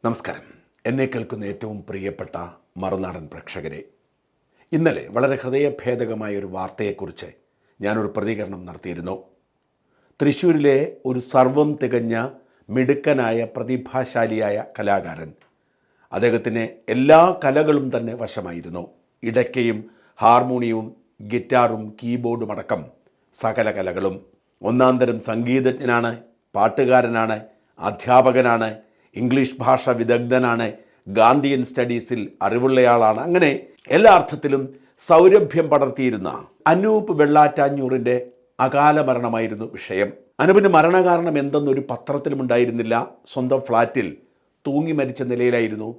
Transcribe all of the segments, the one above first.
നമസ്കാരം. എന്നെ കേൾക്കുന്ന ഏറ്റവും പ്രിയപ്പെട്ട മറുനാടൻ പ്രേക്ഷകരെ, ഇന്നലെ വളരെ ഹൃദയഭേദകമായ ഒരു വാർത്തയെക്കുറിച്ച് ഞാനൊരു പ്രതികരണം നടത്തിയിരുന്നു. തൃശ്ശൂരിലെ ഒരു സർവം തികഞ്ഞ മിടുക്കനായ പ്രതിഭാശാലിയായ കലാകാരൻ, അദ്ദേഹത്തിന് എല്ലാ കലകളും തന്നെ വശമായിരുന്നു. ഇടയ്ക്കയും ഹാർമോണിയവും ഗിറ്റാറും കീബോർഡും അടക്കം സകല കലകളും. ഒന്നാന്തരം സംഗീതജ്ഞനാണ്, പാട്ടുകാരനാണ്, അധ്യാപകനാണ്, ഇംഗ്ലീഷ് ഭാഷ വിദഗ്ധനാണ്, ഗാന്ധിയൻ സ്റ്റഡീസിൽ അറിവുള്ളയാളാണ്. അങ്ങനെ എല്ലാ അർത്ഥത്തിലും സൗരഭ്യം പടർത്തിയിരുന്ന അനൂപ് വെള്ളാറ്റാഞ്ഞൂറിൻ്റെ അകാല മരണമായിരുന്നു വിഷയം. അനൂപിൻ്റെ മരണകാരണം എന്തെന്നൊരു പത്രത്തിലും ഉണ്ടായിരുന്നില്ല. സ്വന്തം ഫ്ലാറ്റിൽ തൂങ്ങി മരിച്ച നിലയിലായിരുന്നു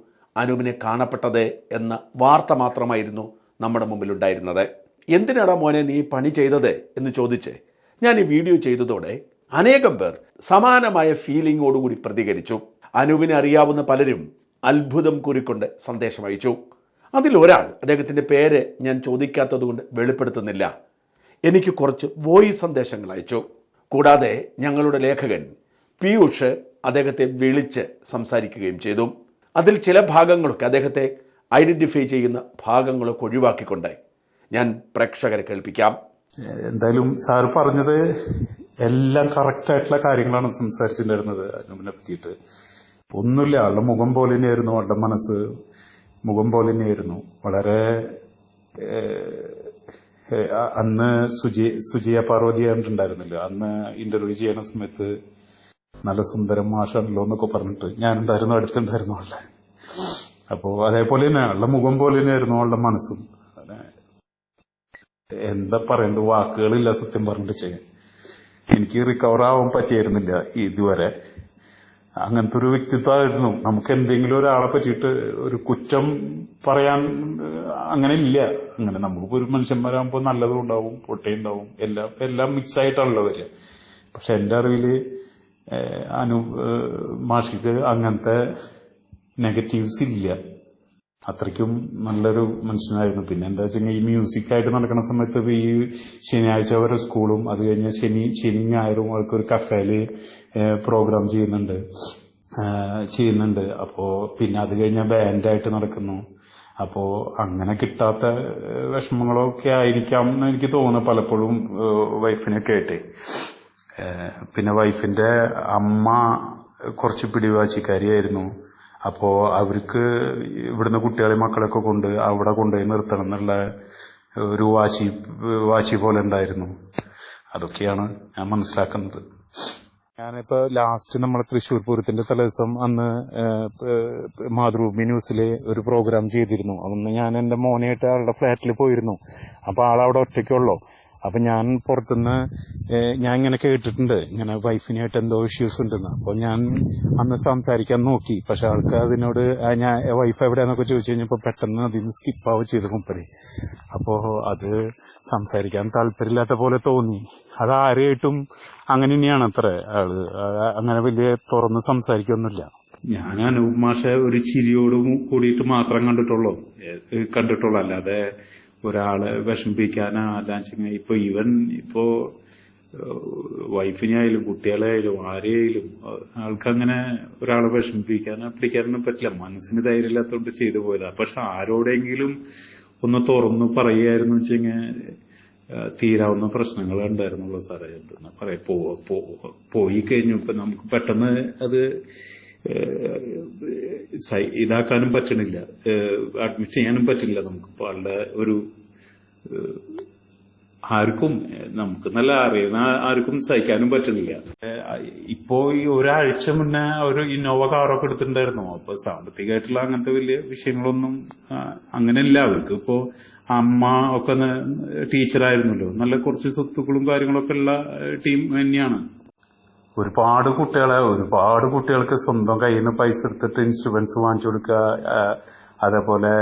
അനൂപിനെ കാണപ്പെട്ടത് എന്ന വാർത്ത മാത്രമായിരുന്നു നമ്മുടെ മുമ്പിലുണ്ടായിരുന്നത്. എന്തിനാടാ മോനെ നീ പണി ചെയ്തത് എന്ന് ചോദിച്ച് ഞാൻ ഈ വീഡിയോ ചെയ്തതോടെ അനേകം പേർ സമാനമായ ഫീലിങ്ങോടുകൂടി പ്രതികരിച്ചു. അനൂപിനെ അറിയാവുന്ന പലരും അത്ഭുതം കൂറിക്കൊണ്ട് സന്ദേശം അയച്ചു. അതിലൊരാൾ, അദ്ദേഹത്തിൻ്റെ പേര് ഞാൻ ചോദിക്കാത്തതുകൊണ്ട് വെളിപ്പെടുത്തുന്നില്ല, എനിക്ക് കുറച്ച് വോയിസ് സന്ദേശങ്ങൾ അയച്ചു. കൂടാതെ ഞങ്ങളുടെ ലേഖകൻ പീയൂഷ് അദ്ദേഹത്തെ വിളിച്ച് സംസാരിക്കുകയും ചെയ്തു. അതിൽ ചില ഭാഗങ്ങളൊക്കെ, അദ്ദേഹത്തെ ഐഡൻറ്റിഫൈ ചെയ്യുന്ന ഭാഗങ്ങളൊക്കെ ഒഴിവാക്കിക്കൊണ്ട് ഞാൻ പ്രേക്ഷകരെ കേൾപ്പിക്കാം. എന്തായാലും സാറ് പറഞ്ഞത് എല്ലാം കറക്റ്റായിട്ടുള്ള കാര്യങ്ങളാണ് സംസാരിച്ചിട്ടുണ്ടായിരുന്നത്. അനൂപിനെ പറ്റിയിട്ട് ഒന്നുമില്ല. ആളുടെ മുഖം പോലെ തന്നെയായിരുന്നു, ആളുടെ മനസ്സ് മുഖം പോലെ തന്നെയായിരുന്നു. വളരെ അന്ന് സുജിയ പാർവതി ഉണ്ടായിരുന്നില്ല, അന്ന് ഇന്റർവ്യൂ ചെയ്യുന്ന സമയത്ത് നല്ല സുന്ദരം മാഷാണല്ലോ എന്നൊക്കെ പറഞ്ഞിട്ട് ഞാനുണ്ടായിരുന്നു, അടുത്തുണ്ടായിരുന്നു ആളുടെ. അപ്പോ അതേപോലെ തന്നെ ആളുടെ മുഖം പോലെ തന്നെയായിരുന്നു ആളുടെ മനസ്സും. എന്താ പറയണ്ട, വാക്കുകളില്ല സത്യം പറഞ്ഞിട്ട് ചെയ്യാൻ. എനിക്ക് റിക്കവർ ആവാൻ പറ്റിയായിരുന്നില്ല ഇതുവരെ. അങ്ങനത്തെ ഒരു വ്യക്തിത്വമായിരുന്നു. നമുക്ക് എന്തെങ്കിലും ഒരാളെ പറ്റിയിട്ട് ഒരു കുറ്റം പറയാൻ അങ്ങനെ ഇല്ല. അങ്ങനെ നമുക്കിപ്പോ ഒരു മനുഷ്യന്മാരാകുമ്പോൾ നല്ലതും ഉണ്ടാവും, പൊട്ടയുണ്ടാവും, എല്ലാം മിക്സ് ആയിട്ടാണല്ലോ വരിക. പക്ഷെ എന്റെ അറിവില് മാഷിക്ക് അങ്ങനത്തെ നെഗറ്റീവ്സ് ഇല്ല. അത്രയ്ക്കും നല്ലൊരു മനുഷ്യനായിരുന്നു. പിന്നെ എന്താ വെച്ചാൽ ഈ മ്യൂസിക്കായിട്ട് നടക്കുന്ന സമയത്ത് ഈ ശനിയാഴ്ച വരെ സ്കൂളും, അത് കഴിഞ്ഞ ശനി ഞായറും ആൾക്കൊരു കഫേയില് പ്രോഗ്രാം ചെയ്യുന്നുണ്ട്. അപ്പോ പിന്നെ അത് കഴിഞ്ഞ ബാൻഡായിട്ട് നടക്കുന്നു. അപ്പോ അങ്ങനെ കിട്ടാത്ത വിഷമങ്ങളൊക്കെ ആയിരിക്കാം എന്ന് എനിക്ക് തോന്നുന്നു പലപ്പോഴും വൈഫിനൊക്കെ ആയിട്ട്. പിന്നെ വൈഫിന്റെ അമ്മ കുറച്ച് പിടിവാശിക്കാരിയായിരുന്നു. അപ്പോ അവർക്ക് ഇവിടുന്ന് കുട്ടികളെ മക്കളൊക്കെ കൊണ്ട് അവിടെ കൊണ്ടുപോയി നിർത്തണം എന്നുള്ള ഒരു വാശി പോലെ ഉണ്ടായിരുന്നു. അതൊക്കെയാണ് ഞാൻ മനസ്സിലാക്കുന്നത്. ഞാനിപ്പോ ലാസ്റ്റ് നമ്മളെ തൃശ്ശൂർ പൂരത്തിന്റെ തലേദിവസം അന്ന് മാതൃഭൂമി ന്യൂസില് ഒരു പ്രോഗ്രാം ചെയ്തിരുന്നു. അന്ന് ഞാൻ എന്റെ മോനെയായിട്ട് ആളുടെ ഫ്ലാറ്റിൽ പോയിരുന്നു. അപ്പൊ ആളവിടെ ഒറ്റയ്ക്കുള്ളൂ. അപ്പൊ ഞാൻ പുറത്തുനിന്ന് ഞാൻ ഇങ്ങനെ കേട്ടിട്ടുണ്ട്, ഇങ്ങനെ വൈഫിനായിട്ട് എന്തോ ഇഷ്യൂസ് ഉണ്ടെന്ന്. അപ്പൊ ഞാൻ അന്ന് സംസാരിക്കാൻ നോക്കി. പക്ഷെ ആൾക്ക് അതിനോട് ഞാൻ വൈഫ് എവിടെയാന്നൊക്കെ ചോദിച്ചു കഴിഞ്ഞപ്പോ പെട്ടെന്ന് അതിന് സ്കിപ്പാവുക ചെയ്തു മുപ്പര്. അപ്പോ അത് സംസാരിക്കാൻ താല്പര്യമില്ലാത്ത പോലെ തോന്നി. അത് ആരെയായിട്ടും അങ്ങനെ തന്നെയാണ് അത്ര ആള്, അങ്ങനെ വലിയ തുറന്ന് സംസാരിക്കൊന്നുമില്ല. ഞാൻ അനൂപ് മാഷെ ഒരു ചിരിയോടും കൂടിയിട്ട് മാത്രം കണ്ടിട്ടുള്ളൂ, അല്ലാതെ ഒരാളെ വിഷമിപ്പിക്കാനാ അല്ലാച്ചെങ്കിൽ ഇപ്പോ വൈഫിനായാലും കുട്ടികളായാലും ആരെയായാലും ആൾക്കങ്ങനെ ഒരാളെ വിഷമിപ്പിക്കാനോ പിടിക്കാനൊന്നും പറ്റില്ല. മനസ്സിന് ധൈര്യമില്ലാത്തോണ്ട് ചെയ്തു പോയതാ. പക്ഷെ ആരോടെങ്കിലും ഒന്ന് തുറന്നു പറയായിരുന്നു വെച്ചെങ്കിൽ തീരാവുന്ന പ്രശ്നങ്ങൾ ഉണ്ടായിരുന്നുള്ളൂ സാറേ. എന്തെന്നാ പറയാ, പോയി കഴിഞ്ഞു. ഇപ്പൊ നമുക്ക് പെട്ടെന്ന് അത് ഇതാക്കാനും പറ്റണില്ല, അഡ്മിറ്റ് ചെയ്യാനും പറ്റില്ല. നമുക്കിപ്പോ ആളുടെ ഒരു ആർക്കും, നമുക്ക് നല്ല അറിയുന്ന ആർക്കും സഹിക്കാനും പറ്റുന്നില്ല. ഇപ്പോ ഈ ഒരാഴ്ച മുന്നേ ഒരു ഇന്നോവ കാറൊക്കെ എടുത്തിട്ടുണ്ടായിരുന്നു. അപ്പൊ സാമ്പത്തികമായിട്ടുള്ള അങ്ങനത്തെ വലിയ വിഷയങ്ങളൊന്നും അങ്ങനെയല്ല. അവർക്ക് ഇപ്പോ അമ്മ ഒക്കെ ടീച്ചറായിരുന്നല്ലോ, നല്ല കുറച്ച് സ്വത്തുക്കളും കാര്യങ്ങളൊക്കെ ഉള്ള ടീം തന്നെയാണ്. ഒരുപാട് കുട്ടികൾക്ക് സ്വന്തം കയ്യിൽ നിന്ന് പൈസ എടുത്തിട്ട് ഇൻസ്ട്രുമെന്റ്സ് വാങ്ങിച്ചു കൊടുക്കുക. അതേപോലെ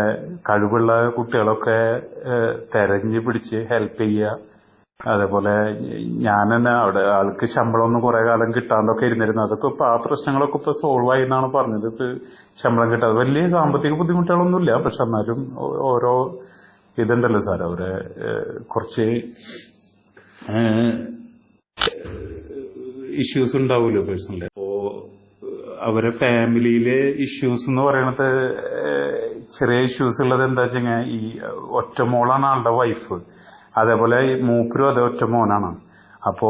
കഴിവുള്ള കുട്ടികളൊക്കെ തെരഞ്ഞു പിടിച്ച് ഹെൽപ്പ് ചെയ്യുക. അതേപോലെ ഞാൻ തന്നെ അവിടെ ആൾക്ക് ശമ്പളമൊന്നും കുറെ കാലം കിട്ടാണ്ടൊക്കെ ഇരുന്നിരുന്നു. അതൊക്കെ ഇപ്പൊ ആ പ്രശ്നങ്ങളൊക്കെ ഇപ്പൊ സോൾവ് ആയി എന്നാണ് പറഞ്ഞത്. ഇപ്പൊ ശമ്പളം കിട്ടാതെ വലിയ സാമ്പത്തിക ബുദ്ധിമുട്ടുകളൊന്നുമില്ല. പക്ഷെ എന്നാലും ഓരോ ഇതുണ്ടല്ലോ സാർ, അവരെ കുറച്ച് ഇഷ്യൂസ് ഉണ്ടാവുമല്ലോ പേഴ്സണലി. അപ്പോ അവരെ ഫാമിലിയിലെ ഇഷ്യൂസ് എന്ന് പറയണത് ചെറിയ ഇഷ്യൂസ് ഉള്ളത് എന്താ വെച്ചാൽ ഈ ഒറ്റമോളാണ് ആളുടെ വൈഫ്. അതേപോലെ മൂപ്പരും അതേ ഒറ്റ മോനാണ്. അപ്പോ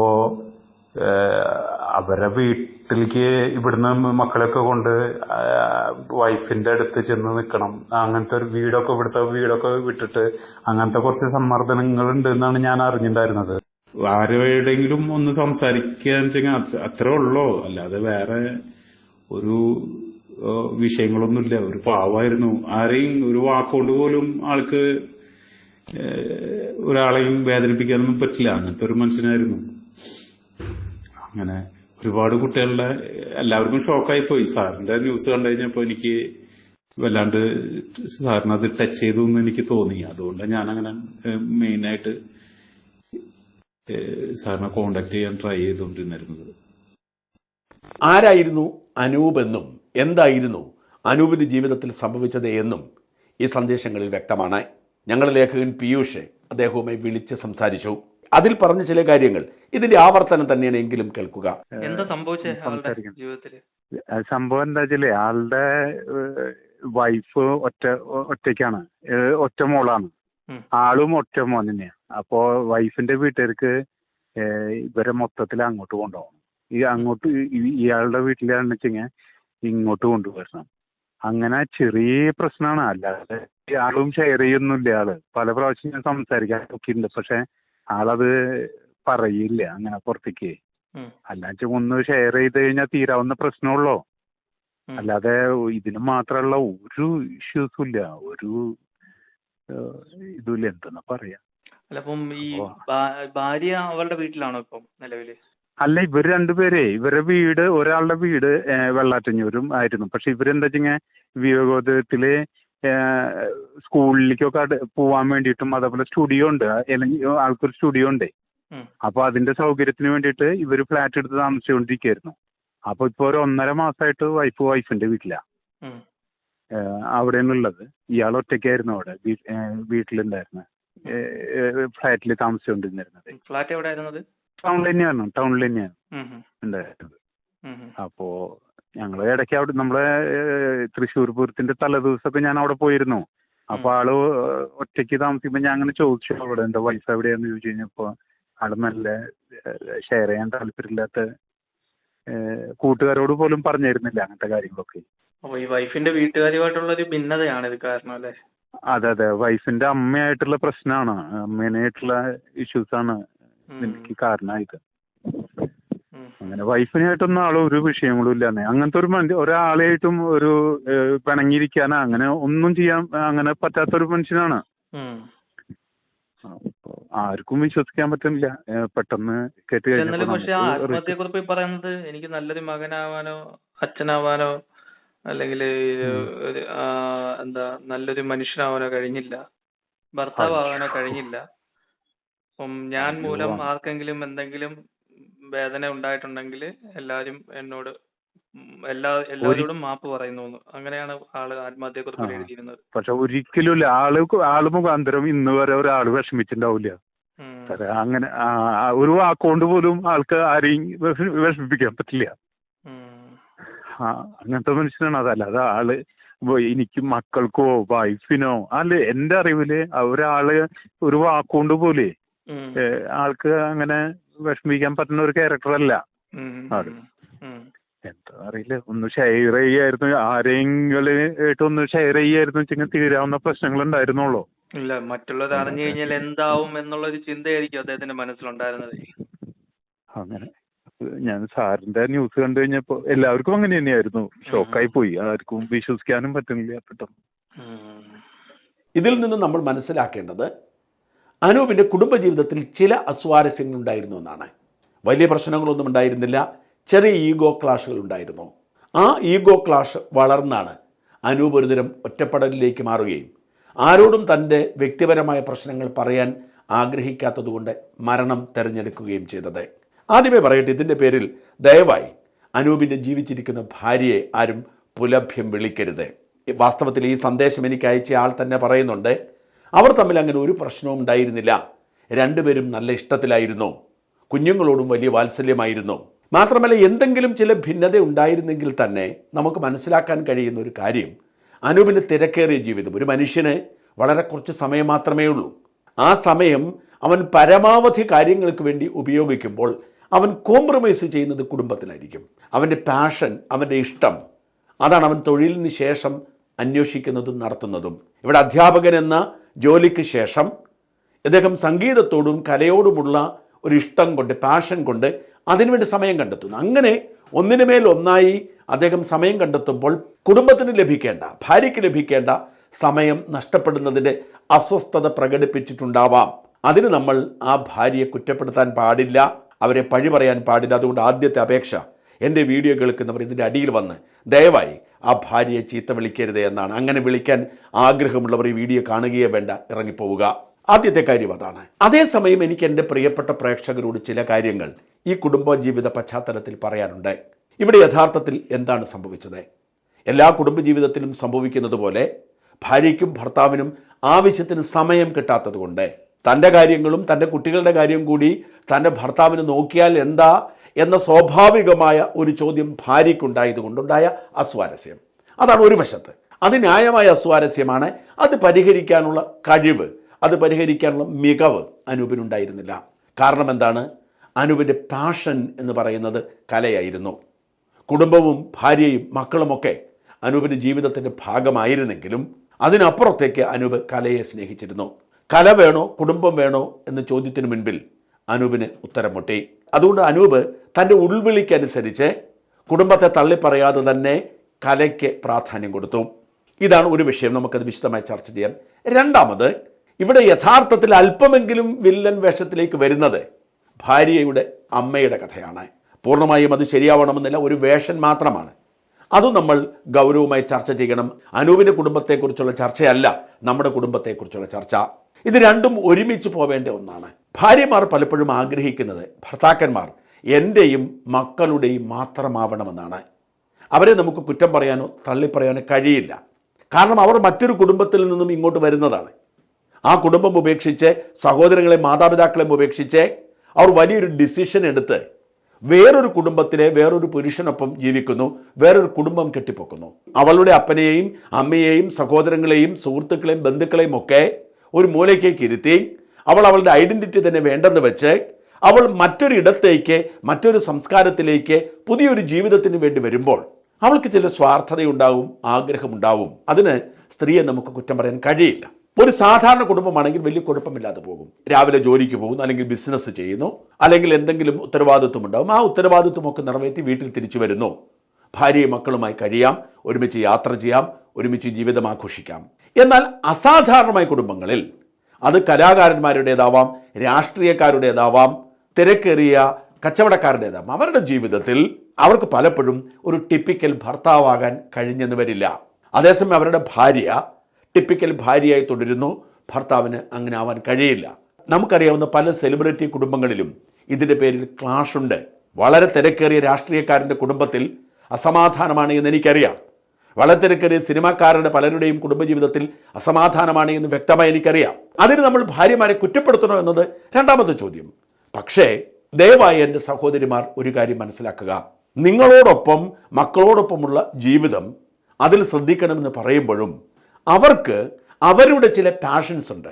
അവരെ വീട്ടിലേക്ക് ഇവിടുന്ന് മക്കളെയൊക്കെ കൊണ്ട് വൈഫിന്റെ അടുത്ത് ചെന്ന് നിൽക്കണം. അങ്ങനത്തെ ഒരു ഇവിടുത്തെ വീടൊക്കെ വിട്ടിട്ട് അങ്ങനത്തെ കുറച്ച് സമ്മർദ്ദങ്ങൾ ഉണ്ട് എന്നാണ് ഞാൻ അറിഞ്ഞിട്ടുണ്ടായിരുന്നത്. ആരുടെയെങ്കിലും ഒന്ന് സംസാരിക്കാന്ന് വെച്ചാൽ അത്രേ ഉള്ളൂ, അല്ലാതെ വേറെ ഒരു വിഷയങ്ങളൊന്നുമില്ല. ഒരു പാവമായിരുന്നു. ആരെയും ഒരു വാക്കുകൊണ്ട് പോലും ആൾക്ക് ഒരാളെയും വേദനിപ്പിക്കാനൊന്നും പറ്റില്ല. അങ്ങനത്തെ ഒരു മനുഷ്യനായിരുന്നു. അങ്ങനെ ഒരുപാട് കുട്ടികളുടെ എല്ലാവർക്കും ഷോക്കായിപ്പോയി. സാറിന്റെ ന്യൂസ് കണ്ടു കഴിഞ്ഞപ്പോ എനിക്ക് വല്ലാണ്ട് സാറിനത് ടച്ച് ചെയ്തു എന്ന് എനിക്ക് തോന്നി. അതുകൊണ്ട് ഞാനങ്ങനെ മെയിനായിട്ട് സാറിനെ കോണ്ടാക്ട് ചെയ്യാൻ ട്രൈ ചെയ്തുകൊണ്ടിരുന്നത്. ആരായിരുന്നു അനൂപ് എന്നും എന്തായിരുന്നു അനൂപിന്റെ ജീവിതത്തിൽ സംഭവിച്ചത് എന്നും ഈ സന്ദേശങ്ങളിൽ വ്യക്തമാണ്. ഞങ്ങളുടെ ലേഖകൻ പീയൂഷ് അദ്ദേഹവുമായി വിളിച്ച് സംസാരിച്ചു. അതിൽ പറഞ്ഞ ചില കാര്യങ്ങൾ ഇതിന്റെ ആവർത്തനം തന്നെയാണ്, എങ്കിലും കേൾക്കുക. എന്താ സംഭവിച്ചത് ജീവിതത്തില്? സംഭവം എന്താ വെച്ചാല് ആളുടെ വൈഫ് ഒറ്റയ്ക്കാണ്, ഒറ്റ മോളാണ്. ആളും ഒറ്റ മോൻ തന്നെയാണ്. അപ്പോ വൈഫിന്റെ വീട്ടുകാർക്ക് ഇവരെ മൊത്തത്തിൽ അങ്ങോട്ട് കൊണ്ടുപോകണം. ഇയാളുടെ വീട്ടിലാണെന്ന് വെച്ചാൽ ഇങ്ങോട്ട് കൊണ്ടുവരണം. അങ്ങനെ ചെറിയ പ്രശ്നമാണ്. അല്ലാതെ ആളും ഷെയർ ചെയ്യുന്നില്ല. ആള് പല പ്രാവശ്യം ഞാൻ സംസാരിക്കാൻ നോക്കിയിട്ടുണ്ട്. പക്ഷെ ആളത് പറയില്ല അങ്ങനെ പുറത്തേക്ക്. അല്ലാച്ച ഒന്ന് ഷെയർ ചെയ്ത് കഴിഞ്ഞാൽ തീരാവുന്ന പ്രശ്നമുള്ളൂ. അല്ലാതെ ഇതിന് മാത്രമുള്ള ഒരു ഇഷ്യൂസും ഇല്ല, ഒരു ഇതുമില്ല. എന്തെന്നാ പറയാ. അല്ല, അപ്പം ഈ ഭാര്യ അവളുടെ വീട്ടിലാണോ ഇപ്പം നിലവില്? അല്ല, ഇവർ രണ്ടുപേരെ ഇവരുടെ വീട്, ഒരാളുടെ വീട് വെള്ളാറ്റഞ്ഞൂരും ആയിരുന്നു. പക്ഷെ ഇവരെന്താ വെച്ചാൽ വിവേകോദയത്തില് സ്കൂളിലേക്കൊക്കെ പോവാൻ വേണ്ടിയിട്ടും അതേപോലെ സ്റ്റുഡിയോ ഉണ്ട്, അല്ലെങ്കിൽ ആൾക്കൊരു സ്റ്റുഡിയോ ഉണ്ട്. അപ്പൊ അതിന്റെ സൗകര്യത്തിന് വേണ്ടിയിട്ട് ഇവര് ഫ്ലാറ്റ് എടുത്ത് താമസിച്ചുകൊണ്ടിരിക്കുകയായിരുന്നു. അപ്പൊ ഇപ്പൊ ഒരു 1.5 മാസമായിട്ട് വൈഫിന്റെ വീട്ടിലാ അവിടെയാണുള്ളത്. ഇയാൾ ഒറ്റയ്ക്കായിരുന്നു അവിടെ വീട്ടിലുണ്ടായിരുന്നത്, ഫ്ലാറ്റിൽ താമസിച്ചുകൊണ്ടിരുന്നത്. ഫ്ലാറ്റ് എവിടെയായിരുന്നത്? ടൗണിൽ തന്നെയാണ് ഉണ്ടായിരുന്നത്. അപ്പോ ഞങ്ങള് ഇടയ്ക്ക് അവിടെ നമ്മളെ തൃശ്ശൂർ പൂരത്തിന്റെ തലേദിവസമൊക്കെ ഞാൻ അവിടെ പോയിരുന്നു. അപ്പൊ ആള് ഒറ്റയ്ക്ക് താമസിക്കുമ്പോ ഞാൻ അങ്ങനെ ചോദിച്ചു അവിടെ എന്താ വൈഫ് എവിടെയാന്ന് ചോദിച്ചു കഴിഞ്ഞപ്പോ ആള് നല്ല ഷെയർ ചെയ്യാൻ താല്പര്യമില്ലാത്ത, കൂട്ടുകാരോട് പോലും പറഞ്ഞിരുന്നില്ല അങ്ങനത്തെ കാര്യങ്ങളൊക്കെ. അപ്പൊ ഈ വൈഫിന്റെ വീട്ടുകാരുമായിട്ടുള്ള ഒരു ഭിന്നതയാണ് ഇത് കാരണം അല്ലേ? അതെ, വൈഫിന്റെ അമ്മയായിട്ടുള്ള പ്രശ്നമാണ്, അമ്മേനായിട്ടുള്ള ഇഷ്യൂസാണ് എനിക്ക് കാരണമായത്. അങ്ങനെ വൈഫിനായിട്ടൊന്നും ആളും ഒരു വിഷയങ്ങളും ഇല്ലാന്ന്. അങ്ങനത്തെ ഒരാളായിട്ടും ഒരു പിണങ്ങിയിരിക്കാനോ അങ്ങനെ ഒന്നും ചെയ്യാൻ അങ്ങനെ പറ്റാത്തൊരു മനുഷ്യനാണ്. ആർക്കും വിശ്വസിക്കാൻ പറ്റുന്നില്ല പെട്ടെന്ന് കേട്ട് കഴിഞ്ഞാൽ. പക്ഷെ ആത്മഹത്യയെക്കുറിച്ച് പറയുന്നത് എനിക്ക് നല്ലൊരു മകനാവാനോ അച്ഛനാവാനോ അല്ലെങ്കിൽ എന്താ നല്ലൊരു മനുഷ്യനാവാനോ കഴിഞ്ഞില്ല, ഭർത്താവാകാനോ കഴിഞ്ഞില്ല. അപ്പം ഞാൻ മൂലം ആർക്കെങ്കിലും എന്തെങ്കിലും വേദന ഉണ്ടായിട്ടുണ്ടെങ്കിൽ എല്ലാവരും എന്നോട് എല്ലാവരോടും മാപ്പ് പറയുന്നു. അങ്ങനെയാണ് ആള് ആത്മഹത്യയെക്കുറിച്ച് എഴുതിയിരുന്നത്. പക്ഷെ ഒരിക്കലും ആള് മുഖാന്തരം ഇന്ന് വരെ ഒരാള് വിഷമിച്ചിട്ടുണ്ടാവില്ല. അങ്ങനെ ഒരു വാക്കുകൊണ്ട് പോലും ആൾക്ക് ആരെയും വിഷമിപ്പിക്കാൻ പറ്റില്ല. അങ്ങനത്തെ മനുഷ്യനാണ്. അതല്ലാതെ ആള് എനിക്ക് മക്കൾക്കോ വൈഫിനോ അല്ല, എന്റെ അറിവില് ഒരാള് ഒരു വാക്കുകൊണ്ട് പോലെ ആൾക്ക് അങ്ങനെ വിഷമിക്കാൻ പറ്റുന്ന ഒരു ക്യാരക്ടർ അല്ല ആള്. എന്താ അറിയില്ല, ഒന്ന് ഷെയർ ചെയ്യായിരുന്നു, ആരെങ്കിലും ഒന്ന് ഷെയർ ചെയ്യായിരുന്നു വെച്ചെങ്കിൽ തീരാവുന്ന പ്രശ്നങ്ങൾ ഉണ്ടായിരുന്നുള്ളൂ. ഇല്ല, മറ്റുള്ളവർ അറിഞ്ഞു കഴിഞ്ഞാൽ എന്താവും എന്നുള്ളൊരു ചിന്തയായിരിക്കും അദ്ദേഹത്തിന്റെ മനസ്സിലുണ്ടായിരുന്നത്. അങ്ങനെ ഞാൻ സാറിന്റെ ന്യൂസ് കണ്ടു കഴിഞ്ഞപ്പോ എല്ലാവർക്കും അങ്ങനെ തന്നെയായിരുന്നു. ഷോക്കായി പോയി, ആർക്കും വിശ്വസിക്കാനും പറ്റുന്നില്ല പെട്ടെന്ന്. ഇതിൽ നിന്നും നമ്മൾ മനസ്സിലാക്കേണ്ടത് അനൂപിന്റെ കുടുംബജീവിതത്തിൽ ചില അസ്വാരസ്യങ്ങൾ ഉണ്ടായിരുന്നു എന്നാണ്. വലിയ പ്രശ്നങ്ങളൊന്നും ഉണ്ടായിരുന്നില്ല, ചെറിയ ഈഗോ ക്ലാഷുകൾ ഉണ്ടായിരുന്നു. ആ ഈഗോ ക്ലാഷ് വളർന്നാണ് അനൂപ് ഒരുതരം ഒറ്റപ്പെടലിലേക്ക് മാറുകയും ആരോടും തൻ്റെ വ്യക്തിപരമായ പ്രശ്നങ്ങൾ പറയാൻ ആഗ്രഹിക്കാത്തതുകൊണ്ട് മരണം തിരഞ്ഞെടുക്കുകയും ചെയ്തത്. ആദ്യമേ പറയട്ടെ, ഇതിൻ്റെ പേരിൽ ദയവായി അനൂപിൻ്റെ ജീവിച്ചിരിക്കുന്ന ഭാര്യയെ ആരും പുലഭ്യം വിളിക്കരുത്. വാസ്തവത്തിൽ ഈ സന്ദേശം എനിക്ക് അയച്ച ആൾ തന്നെ പറയുന്നുണ്ട്, അവർ തമ്മിൽ അങ്ങനെ ഒരു പ്രശ്നവും ഉണ്ടായിരുന്നില്ല, രണ്ടുപേരും നല്ല ഇഷ്ടത്തിലായിരുന്നു, കുഞ്ഞുങ്ങളോടും വലിയ വാത്സല്യമായിരുന്നു. മാത്രമല്ല എന്തെങ്കിലും ചില ഭിന്നത ഉണ്ടായിരുന്നെങ്കിൽ തന്നെ നമുക്ക് മനസ്സിലാക്കാൻ കഴിയുന്ന ഒരു കാര്യം, അനൂപിൻ്റെ തിരക്കേറിയ ജീവിതം, ഒരു മനുഷ്യന് വളരെ കുറച്ച് സമയം മാത്രമേ ഉള്ളൂ. ആ സമയം അവൻ പരമാവധി കാര്യങ്ങൾക്ക് വേണ്ടി ഉപയോഗിക്കുമ്പോൾ അവൻ കോംപ്രമൈസ് ചെയ്യുന്നത് കുടുംബത്തിലായിരിക്കും. അവൻ്റെ പാഷൻ, അവൻ്റെ ഇഷ്ടം, അതാണ് അവൻ തൊഴിലിന് ശേഷം അന്വേഷിക്കുന്നതും നടത്തുന്നതും. ഇവിടെ അധ്യാപകൻ എന്ന ജോലിക്ക് ശേഷം അദ്ദേഹം സംഗീതത്തോടും കലയോടുമുള്ള ഒരു ഇഷ്ടം കൊണ്ട്, പാഷൻ കൊണ്ട് അതിനുവേണ്ടി സമയം കണ്ടെത്തുന്നു. അങ്ങനെ ഒന്നിനുമേൽ ഒന്നായി അദ്ദേഹം സമയം കണ്ടെത്തുമ്പോൾ കുടുംബത്തിന് ലഭിക്കേണ്ട, ഭാര്യയ്ക്ക് ലഭിക്കേണ്ട സമയം നഷ്ടപ്പെടുന്നതിൻ്റെ അസ്വസ്ഥത പ്രകടിപ്പിച്ചിട്ടുണ്ടാവാം. അതിന് നമ്മൾ ആ ഭാര്യയെ കുറ്റപ്പെടുത്താൻ പാടില്ല, അവരെ പഴി പറയാൻ പാടില്ല. അതുകൊണ്ട് ആദ്യത്തെ അപേക്ഷ, എൻ്റെ വീഡിയോ കേൾക്കുന്നവർ ഇതിൻ്റെ അടിയിൽ വന്ന് ദയവായി ആ ഭാര്യയെ ചീത്ത വിളിക്കരുത് എന്നാണ്. അങ്ങനെ വിളിക്കാൻ ആഗ്രഹമുള്ളവർ ഈ വീഡിയോ കാണുകയേ വേണ്ട, ഇറങ്ങിപ്പോവുക. ആദ്യത്തെ കാര്യം അതാണ്. അതേസമയം എനിക്ക് എൻ്റെ പ്രിയപ്പെട്ട പ്രേക്ഷകരോട് ചില കാര്യങ്ങൾ ഈ കുടുംബജീവിത പശ്ചാത്തലത്തിൽ പറയാനുണ്ട്. ഇവിടെ യഥാർത്ഥത്തിൽ എന്താണ് സംഭവിച്ചത്? എല്ലാ കുടുംബജീവിതത്തിലും സംഭവിക്കുന്നത് പോലെ ഭാര്യയ്ക്കും ഭർത്താവിനും ആവശ്യത്തിന് സമയം കിട്ടാത്തത് കൊണ്ട് തൻ്റെ കാര്യങ്ങളും തൻ്റെ കുട്ടികളുടെ കാര്യം കൂടി തൻ്റെ ഭർത്താവിന് നോക്കിയാൽ എന്താ എന്ന സ്വാഭാവികമായ ഒരു ചോദ്യം ഭാര്യയ്ക്കുണ്ടായതുകൊണ്ടുണ്ടായ അസ്വാരസ്യം. അതാണ് ഒരു വശത്ത്. അത് ന്യായമായ അസ്വാരസ്യമാണ്. അത് പരിഹരിക്കാനുള്ള കഴിവ്, അത് പരിഹരിക്കാനുള്ള മികവ് അനൂപിനുണ്ടായിരുന്നില്ല. കാരണം എന്താണ്? അനൂപിൻ്റെ പാഷൻ എന്ന് പറയുന്നത് കലയായിരുന്നു. കുടുംബവും ഭാര്യയും മക്കളുമൊക്കെ അനൂപിൻ്റെ ജീവിതത്തിൻ്റെ ഭാഗമായിരുന്നെങ്കിലും അതിനപ്പുറത്തേക്ക് അനൂപ് കലയെ സ്നേഹിച്ചിരുന്നു. കല വേണോ കുടുംബം വേണോ എന്ന ചോദ്യത്തിന് മുൻപിൽ അനൂപിന് ഉത്തരം മുട്ടി. അതുകൊണ്ട് അനൂപ് തൻ്റെ ഉൾവിളിക്കനുസരിച്ച് കുടുംബത്തെ തള്ളിപ്പറയാതെ തന്നെ കലയ്ക്ക് പ്രാധാന്യം കൊടുത്തു. ഇതാണ് ഒരു വിഷയം, നമുക്കത് വിശദമായി ചർച്ച ചെയ്യാം. രണ്ടാമത്, ഇവിടെ യഥാർത്ഥത്തിൽ അല്പമെങ്കിലും വില്ലൻ വേഷത്തിലേക്ക് വരുന്നത് ഭാര്യയുടെ അമ്മയുടെ കഥയാണ്. പൂർണ്ണമായും അത് ശരിയാവണമെന്നില്ല, ഒരു വേഷം മാത്രമാണ്. അതും നമ്മൾ ഗൗരവമായി ചർച്ച ചെയ്യണം. അനൂപിൻ്റെ കുടുംബത്തെക്കുറിച്ചുള്ള ചർച്ചയല്ല നമ്മുടെ കുടുംബത്തെക്കുറിച്ചുള്ള ചർച്ച. ഇത് രണ്ടും ഒരുമിച്ച് പോവേണ്ട ഒന്നാണ്. ഭാര്യമാർ പലപ്പോഴും ആഗ്രഹിക്കുന്നത് ഭർത്താക്കന്മാർ എൻ്റെയും മക്കളുടെയും മാത്രമാവണമെന്നാണ്. അവരെ നമുക്ക് കുറ്റം പറയാനോ തള്ളിപ്പറയാനോ കഴിയില്ല. കാരണം അവർ മറ്റൊരു കുടുംബത്തിൽ നിന്നും ഇങ്ങോട്ട് വരുന്നതാണ്. ആ കുടുംബം ഉപേക്ഷിച്ച്, സഹോദരങ്ങളെ മാതാപിതാക്കളെയും ഉപേക്ഷിച്ച് അവർ വലിയൊരു ഡിസിഷൻ എടുത്ത് വേറൊരു കുടുംബത്തിലെ വേറൊരു പുരുഷനൊപ്പം ജീവിക്കുന്നു, വേറൊരു കുടുംബം കെട്ടിപ്പൊക്കുന്നു. അവളുടെ അപ്പനെയും അമ്മയെയും സഹോദരങ്ങളെയും സുഹൃത്തുക്കളെയും ബന്ധുക്കളെയും ഒക്കെ ഒരു മൂലയ്ക്കേക്ക് ഇരുത്തി അവളുടെ ഐഡൻറ്റിറ്റി തന്നെ വേണ്ടെന്ന് വെച്ച് അവൾ മറ്റൊരിടത്തേക്ക്, മറ്റൊരു സംസ്കാരത്തിലേക്ക്, പുതിയൊരു ജീവിതത്തിന് വേണ്ടി വരുമ്പോൾ അവൾക്ക് ചില സ്വാർത്ഥതയുണ്ടാവും, ആഗ്രഹമുണ്ടാവും. അതിന് സ്ത്രീയെ നമുക്ക് കുറ്റം പറയാൻ കഴിയില്ല. ഒരു സാധാരണ കുടുംബമാണെങ്കിൽ വലിയ കുഴപ്പമില്ലാതെ പോകും. രാവിലെ ജോലിക്ക് പോകുന്നു, അല്ലെങ്കിൽ ബിസിനസ് ചെയ്യുന്നു, അല്ലെങ്കിൽ എന്തെങ്കിലും ഉത്തരവാദിത്വം ഉണ്ടാവും. ആ ഉത്തരവാദിത്വമൊക്കെ നിറവേറ്റി വീട്ടിൽ തിരിച്ചു വരുന്നു. ഭാര്യയും മക്കളുമായി കഴിയാം, ഒരുമിച്ച് യാത്ര ചെയ്യാം, ഒരുമിച്ച് ജീവിതം ആഘോഷിക്കാം. എന്നാൽ അസാധാരണമായ കുടുംബങ്ങളിൽ, അത് കലാകാരന്മാരുടേതാവാം, രാഷ്ട്രീയക്കാരുടേതാവാം, തിരക്കേറിയ കച്ചവടക്കാരുടേതാവാം, അവരുടെ ജീവിതത്തിൽ അവർക്ക് പലപ്പോഴും ഒരു ടിപ്പിക്കൽ ഭർത്താവാകാൻ കഴിഞ്ഞെന്ന് വരില്ല. അതേസമയം അവരുടെ ഭാര്യ ടിപ്പിക്കൽ ഭാര്യയായി തുടരുന്നു, ഭർത്താവിന് അങ്ങനെ ആവാൻ കഴിയില്ല. നമുക്കറിയാവുന്ന പല സെലിബ്രിറ്റി കുടുംബങ്ങളിലും ഇതിൻ്റെ പേരിൽ ക്ലാഷ് ഉണ്ട്. വളരെ തിരക്കേറിയ രാഷ്ട്രീയക്കാരൻ്റെ കുടുംബത്തിൽ അസമാധാനമാണ് എന്ന് എനിക്കറിയാം. വളരെ തിരക്കേറിയ സിനിമാക്കാരുടെ പലരുടെയും കുടുംബജീവിതത്തിൽ അസമാധാനമാണ് എന്ന് വ്യക്തമായി എനിക്കറിയാം. അതിന് നമ്മൾ ഭാര്യമാരെ കുറ്റപ്പെടുത്തണോ എന്നത് രണ്ടാമത്തെ ചോദ്യം. പക്ഷേ ദയവായി എൻ്റെ സഹോദരിമാർ ഒരു കാര്യം മനസ്സിലാക്കുക. നിങ്ങളോടൊപ്പം മക്കളോടൊപ്പമുള്ള ജീവിതം അതിൽ ശ്രദ്ധിക്കണമെന്ന് പറയുമ്പോഴും അവർക്ക് അവരുടെ ചില പാഷൻസ് ഉണ്ട്,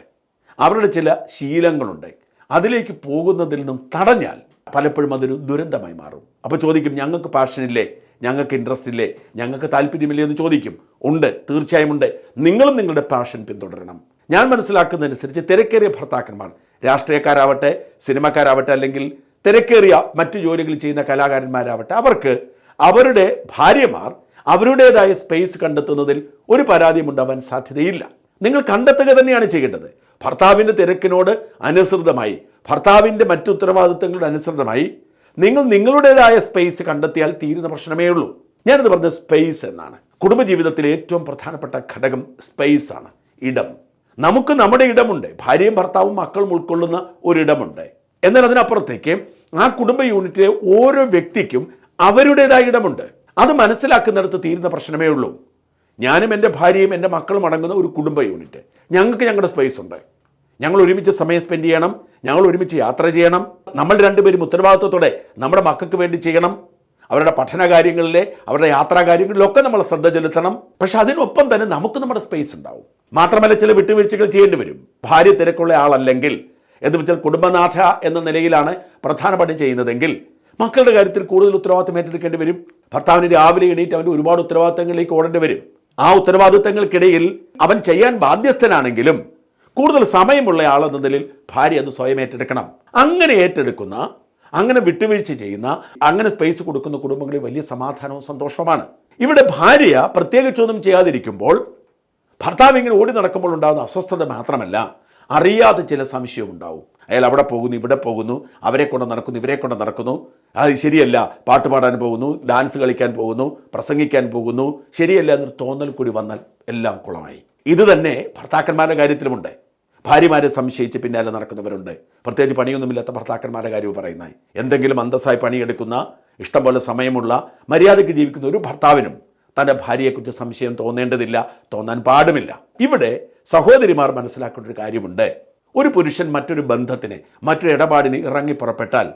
അവരുടെ ചില ശീലങ്ങളുണ്ട്. അതിലേക്ക് പോകുന്നതിൽ നിന്നും തടഞ്ഞാൽ പലപ്പോഴും അതൊരു ദുരന്തമായി മാറും. അപ്പോൾ ചോദിക്കും, ഞങ്ങൾക്ക് പാഷനില്ലേ, ഞങ്ങൾക്ക് ഇൻട്രസ്റ്റ് ഇല്ലേ, ഞങ്ങൾക്ക് താല്പര്യമില്ലേ എന്ന് ചോദിക്കും. ഉണ്ട്, തീർച്ചയായും ഉണ്ട്. നിങ്ങളും നിങ്ങളുടെ പാഷൻ പിന്തുടരണം. ഞാൻ മനസ്സിലാക്കുന്നതനുസരിച്ച് തിരക്കേറിയ ഭർത്താക്കന്മാർ, രാഷ്ട്രീയക്കാരാവട്ടെ, സിനിമക്കാരാവട്ടെ, അല്ലെങ്കിൽ തിരക്കേറിയ മറ്റു ജോലികൾ ചെയ്യുന്ന കലാകാരന്മാരാവട്ടെ, അവർക്ക് അവരുടെ ഭാര്യമാർ അവരുടേതായ സ്പേസ് കണ്ടെത്തുന്നതിൽ ഒരു പരാതിയും ഉണ്ടാവാൻ സാധ്യതയില്ല. നിങ്ങൾ കണ്ടെത്തുക തന്നെയാണ് ചെയ്യേണ്ടത്. ഭർത്താവിൻ്റെ തിരക്കിനോട് അനുസൃതമായി, ഭർത്താവിൻ്റെ മറ്റു ഉത്തരവാദിത്തങ്ങളുടെ അനുസൃതമായി നിങ്ങൾ നിങ്ങളുടേതായ സ്പേസ് കണ്ടെത്തിയാൽ തീരുന്ന പ്രശ്നമേ ഉള്ളൂ. ഞാനിത് പറഞ്ഞ സ്പേസ് എന്നാണ്. കുടുംബജീവിതത്തിലെ ഏറ്റവും പ്രധാനപ്പെട്ട ഘടകം സ്പേസ് ആണ്, ഇടം. നമുക്ക് നമ്മുടെ ഇടമുണ്ട്, ഭാര്യയും ഭർത്താവും മക്കളും ഉൾക്കൊള്ളുന്ന ഒരിടമുണ്ട്. എന്നാൽ അതിനപ്പുറത്തേക്ക് ആ കുടുംബ യൂണിറ്റിലെ ഓരോ വ്യക്തിക്കും അവരുടേതായ ഇടമുണ്ട്. അത് മനസ്സിലാക്കുന്നിടത്ത് തീരുന്ന പ്രശ്നമേ ഉള്ളൂ. ഞാനും എൻ്റെ ഭാര്യയും എൻ്റെ മക്കളും അടങ്ങുന്ന ഒരു കുടുംബ യൂണിറ്റ്, ഞങ്ങൾക്ക് ഞങ്ങളുടെ സ്പേസ് ഉണ്ട്. ഞങ്ങൾ ഒരുമിച്ച് സമയം സ്പെൻഡ് ചെയ്യണം, ഞങ്ങൾ ഒരുമിച്ച് യാത്ര ചെയ്യണം, നമ്മൾ രണ്ടുപേരും ഉത്തരവാദിത്വത്തോടെ നമ്മുടെ മക്കൾക്ക് വേണ്ടി ചെയ്യണം, അവരുടെ പഠന കാര്യങ്ങളിലെ അവരുടെ യാത്രാ കാര്യങ്ങളിലൊക്കെ നമ്മൾ ശ്രദ്ധ ചെലുത്തണം. പക്ഷെ അതിനൊപ്പം തന്നെ നമുക്ക് നമ്മുടെ സ്പേസ് ഉണ്ടാവും. മാത്രമല്ല ചില വിട്ടുവീഴ്ചകൾ ചെയ്യേണ്ടി വരും. ഭാര്യ തിരക്കുള്ള ആളല്ലെങ്കിൽ, എന്ന് വെച്ചാൽ കുടുംബനാഥ എന്ന നിലയിലാണ് പ്രധാന പണി ചെയ്യുന്നതെങ്കിൽ മക്കളുടെ കാര്യത്തിൽ കൂടുതൽ ഉത്തരവാദിത്തം ഏറ്റെടുക്കേണ്ടി വരും. ഭർത്താവിന് രാവിലെ എണീറ്റ് അവൻ്റെ ഒരുപാട് ഉത്തരവാദിത്തങ്ങളിലേക്ക് ഓടേണ്ടി വരും. ആ ഉത്തരവാദിത്തങ്ങൾക്കിടയിൽ അവൻ ചെയ്യാൻ ബാധ്യസ്ഥനാണെങ്കിലും കൂടുതൽ സമയമുള്ള ആളെന്ന നിലയിൽ ഭാര്യ അത് സ്വയം ഏറ്റെടുക്കണം. അങ്ങനെ ഏറ്റെടുക്കുന്ന, അങ്ങനെ വിട്ടുവീഴ്ച ചെയ്യുന്ന, അങ്ങനെ സ്പേസ് കൊടുക്കുന്ന കുടുംബങ്ങളിൽ വലിയ സമാധാനവും സന്തോഷവുമാണ്. ഇവിടെ ഭാര്യ പ്രത്യേകിച്ചൊന്നും ചെയ്യാതിരിക്കുമ്പോൾ ഭർത്താവ് ഇങ്ങനെ ഓടി നടക്കുമ്പോൾ ഉണ്ടാകുന്ന അസ്വസ്ഥത മാത്രമല്ല, അറിയാതെ ചില സംശയവും ഉണ്ടാവും. അയാൾ അവിടെ പോകുന്നു, ഇവിടെ പോകുന്നു, അവരെ കൊണ്ട് നടക്കുന്നു, ഇവരെ കൊണ്ട് നടക്കുന്നു, അത് ശരിയല്ല, പാട്ട് പാടാൻ പോകുന്നു, ഡാൻസ് കളിക്കാൻ പോകുന്നു, പ്രസംഗിക്കാൻ പോകുന്നു, ശരിയല്ല എന്നൊരു തോന്നൽ കൂടി വന്നാൽ എല്ലാം കുളമായി. ഇത് തന്നെ ഭർത്താക്കന്മാരുടെ കാര്യത്തിലുമുണ്ട്. ഭാര്യമാരെ സംശയിച്ച് പിന്നാലെ നടക്കുന്നവരുണ്ട്. പ്രത്യേകിച്ച് പണിയൊന്നുമില്ലാത്ത ഭർത്താക്കന്മാരുടെ കാര്യവും പറയുന്നത്. എന്തെങ്കിലും അന്തസ്സായി പണിയെടുക്കുന്ന, ഇഷ്ടംപോലെ സമയമുള്ള, മര്യാദയ്ക്ക് ജീവിക്കുന്ന ഒരു ഭർത്താവിനും തൻ്റെ ഭാര്യയെക്കുറിച്ച് സംശയം തോന്നേണ്ടതില്ല, തോന്നാൻ പാടുമില്ല. ഇവിടെ സഹോദരിമാർ മനസ്സിലാക്കേണ്ട ഒരു കാര്യമുണ്ട്. ഒരു പുരുഷൻ മറ്റൊരു ബന്ധത്തിന്, മറ്റൊരു ഇടപാടിന് ഇറങ്ങി പുറപ്പെട്ടാൽ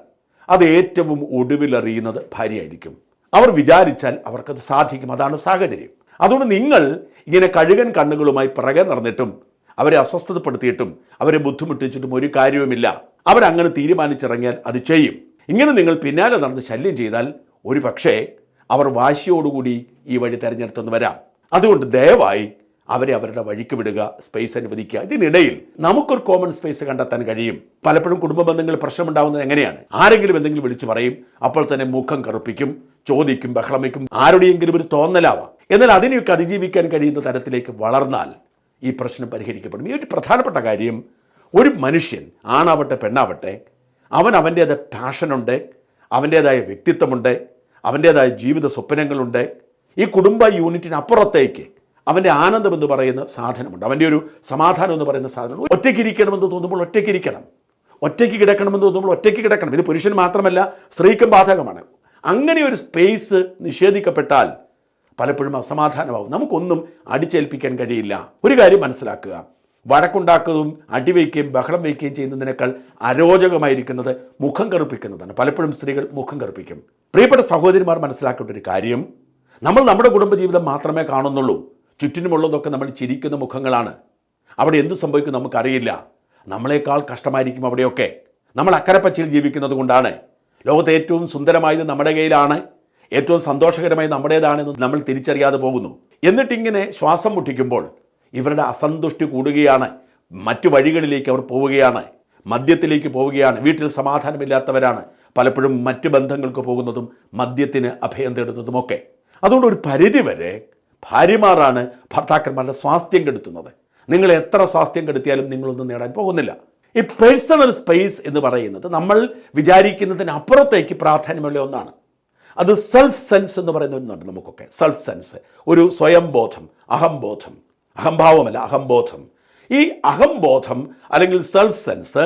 അത് ഏറ്റവും ഒടുവിലറിയുന്നത് ഭാര്യയായിരിക്കും. അവർ വിചാരിച്ചാൽ അവർക്കത് സാധിക്കും. അതാണ് സാഹചര്യം. അതുകൊണ്ട് നിങ്ങൾ ഇങ്ങനെ കഴുകൻ കണ്ണുകളുമായി പിറകെ നടന്നിട്ടും അവരെ അസ്വസ്ഥതപ്പെടുത്തിയിട്ടും അവരെ ബുദ്ധിമുട്ടിച്ചിട്ടും ഒരു കാര്യവുമില്ല. അവരങ്ങനെ തീരുമാനിച്ചിറങ്ങിയാൽ അത് ചെയ്യും. ഇങ്ങനെ നിങ്ങൾ പിന്നാലെ നടന്ന് ശല്യം ചെയ്താൽ ഒരു പക്ഷേ അവർ വാശിയോടുകൂടി ഈ വഴി തിരഞ്ഞെടുത്തെന്ന് വരാം. അതുകൊണ്ട് ദയവായി അവരെ അവരുടെ വഴിക്ക് വിടുക, സ്പേസ് അനുവദിക്കുക. ഇതിനിടയിൽ നമുക്കൊരു കോമൺ സ്പേസ് കണ്ടെത്താൻ കഴിയും. പലപ്പോഴും കുടുംബ ബന്ധങ്ങളിൽ പ്രശ്നമുണ്ടാകുന്നത് എങ്ങനെയാണ്? ആരെങ്കിലും എന്തെങ്കിലും വിളിച്ചു പറയും, അപ്പോൾ തന്നെ മുഖം കറുപ്പിക്കും, ചോദിക്കും, ബഹളം വയ്ക്കും, ആരുടെയെങ്കിലും ഒരു തോന്നലാവാം. എന്നാൽ അതിനെയൊക്കെ അതിജീവിക്കാൻ കഴിയുന്ന തരത്തിലേക്ക് വളർന്നാൽ ഈ പ്രശ്നം പരിഹരിക്കപ്പെടും. ഈ ഒരു പ്രധാനപ്പെട്ട കാര്യം, ഒരു മനുഷ്യൻ ആണാവട്ടെ പെണ്ണാവട്ടെ, അവൻ അവൻ്റേതായ പാഷനുണ്ട്, അവൻ്റേതായ വ്യക്തിത്വമുണ്ട്, അവൻ്റേതായ ജീവിത സ്വപ്നങ്ങളുണ്ട്. ഈ കുടുംബ യൂണിറ്റിനപ്പുറത്തേക്ക് അവൻ്റെ ആനന്ദം എന്ന് പറയുന്ന സാധനമുണ്ട്, അവൻ്റെ ഒരു സമാധാനം എന്ന് പറയുന്ന സാധനം. ഒറ്റയ്ക്ക് ഇരിക്കണമെന്ന് തോന്നുമ്പോൾ ഒറ്റയ്ക്ക് ഇരിക്കണം, ഒറ്റയ്ക്ക് കിടക്കണമെന്ന് തോന്നുമ്പോൾ ഒറ്റയ്ക്ക് കിടക്കണം. ഇത് പുരുഷന് മാത്രമല്ല, സ്ത്രീക്കും ബാധകമാണ്. അങ്ങനെ ഒരു സ്പേസ് നിഷേധിക്കപ്പെട്ടാൽ പലപ്പോഴും അസമാധാനമാവും. നമുക്കൊന്നും അടിച്ചേൽപ്പിക്കാൻ കഴിയില്ല. ഒരു കാര്യം മനസ്സിലാക്കുക, വഴക്കുണ്ടാക്കുകയും അടിവയ്ക്കുകയും ബഹളം വയ്ക്കുകയും ചെയ്യുന്നതിനേക്കാൾ അരോചകമായിരിക്കുന്നത് മുഖം കറുപ്പിക്കുന്നതാണ്. പലപ്പോഴും സ്ത്രീകൾ മുഖം കറുപ്പിക്കും. പ്രിയപ്പെട്ട സഹോദരിമാർ മനസ്സിലാക്കേണ്ട ഒരു കാര്യം, നമ്മൾ നമ്മുടെ കുടുംബജീവിതം മാത്രമേ കാണുന്നുള്ളൂ. ചുറ്റിനുമുള്ളതൊക്കെ നമ്മൾ ചിരിക്കുന്ന മുഖങ്ങളാണ്. അവിടെ എന്ത് സംഭവിക്കും നമുക്കറിയില്ല. നമ്മളെക്കാൾ കഷ്ടമായിരിക്കും അവിടെയൊക്കെ. നമ്മൾ അക്കരപ്പച്ചയിൽ ജീവിക്കുന്നത് കൊണ്ടാണ്. ലോകത്തെ ഏറ്റവും സുന്ദരമായത് നമ്മുടെ കയ്യിലാണ്, ഏറ്റവും സന്തോഷകരമായി നമ്മുടേതാണെന്ന് നമ്മൾ തിരിച്ചറിയാതെ പോകുന്നു. എന്നിട്ടിങ്ങനെ ശ്വാസം മുട്ടിക്കുമ്പോൾ ഇവരുടെ അസന്തുഷ്ടി കൂടുകയാണ്. മറ്റു വഴികളിലേക്ക് അവർ പോവുകയാണ്, മദ്യത്തിലേക്ക് പോവുകയാണ്. വീട്ടിൽ സമാധാനമില്ലാത്തവരാണ് പലപ്പോഴും മറ്റു ബന്ധങ്ങൾക്ക് പോകുന്നതും മദ്യത്തിന് അഭയം തേടുന്നതുമൊക്കെ. അതുകൊണ്ട് ഒരു പരിധിവരെ ഭാര്യമാരാണ് ഭർത്താക്കന്മാരുടെ സ്വാസ്ഥ്യം കെടുത്തുന്നത്. നിങ്ങൾ എത്ര സ്വാസ്ഥ്യം കെടുത്തിയാലും നിങ്ങളൊന്നും നേടാൻ പോകുന്നില്ല. ഈ പേഴ്സണൽ സ്പേസ് എന്ന് പറയുന്നത് നമ്മൾ വിചാരിക്കുന്നതിന് അപ്പുറത്തേക്ക് പ്രാധാന്യമുള്ള ഒന്നാണ്. അത് സെൽഫ് സെൻസ് എന്ന് പറയുന്ന ഒന്നുണ്ട് നമുക്കൊക്കെ. സെൽഫ് സെൻസ്, ഒരു സ്വയം ബോധം, അഹംബോധം, അഹംഭാവമല്ല അഹംബോധം. ഈ അഹംബോധം അല്ലെങ്കിൽ സെൽഫ് സെൻസ്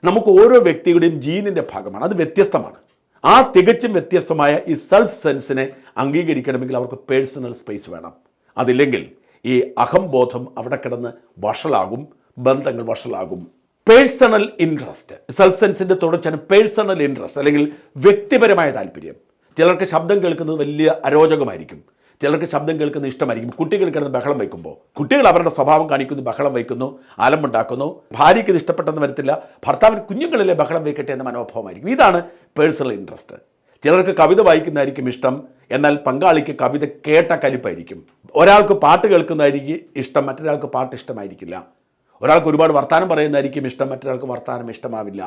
നമുക്ക് ഓരോ വ്യക്തിയുടെയും ജീനിൻ്റെ ഭാഗമാണ്. അത് വ്യത്യസ്തമാണ്. ആ തികച്ചും വ്യത്യസ്തമായ ഈ സെൽഫ് സെൻസിനെ അംഗീകരിക്കണമെങ്കിൽ അവർക്ക് പേഴ്സണൽ സ്പേസ് വേണം. അതില്ലെങ്കിൽ ഈ അഹംബോധം അവിടെ കിടന്ന് വഷളാകും, ബന്ധങ്ങൾ വഷളാകും. പേഴ്സണൽ ഇൻട്രസ്റ്റ്, സെൽഫ് സെൻസിൻ്റെ തുടർച്ചയാണ് പേഴ്സണൽ ഇൻട്രസ്റ്റ് അല്ലെങ്കിൽ വ്യക്തിപരമായ താല്പര്യം. ചിലർക്ക് ശബ്ദം കേൾക്കുന്നത് വലിയ അരോചകമായിരിക്കും, ചിലർക്ക് ശബ്ദം കേൾക്കുന്നത് ഇഷ്ടമായിരിക്കും. കുട്ടികൾ കിടന്ന് ബഹളം വയ്ക്കുമ്പോൾ കുട്ടികൾ അവരുടെ സ്വഭാവം കാണിക്കുന്നു, ബഹളം വയ്ക്കുന്നു, ആലമ്പുണ്ടാക്കുന്നു. ഭാര്യയ്ക്ക് ഇത് ഇഷ്ടപ്പെട്ടെന്ന് വരത്തില്ല, ഭർത്താവിന് കുഞ്ഞുങ്ങളിലെ ബഹളം വയ്ക്കട്ടെ എന്ന മനോഭാവമായിരിക്കും. ഇതാണ് പേഴ്സണൽ ഇൻട്രസ്റ്റ്. ചിലർക്ക് കവിത വായിക്കുന്നതായിരിക്കും ഇഷ്ടം, എന്നാൽ പങ്കാളിക്ക് കവിത കേട്ട കലിപ്പായിരിക്കും. ഒരാൾക്ക് പാട്ട് കേൾക്കുന്നതായിരിക്കും ഇഷ്ടം, മറ്റൊരാൾക്ക് പാട്ട് ഇഷ്ടമായിരിക്കില്ല. ഒരാൾക്ക് ഒരുപാട് വർത്തമാനം പറയുന്നതായിരിക്കും ഇഷ്ടം, മറ്റൊരാൾക്ക് വർത്തമാനം ഇഷ്ടമാവില്ല.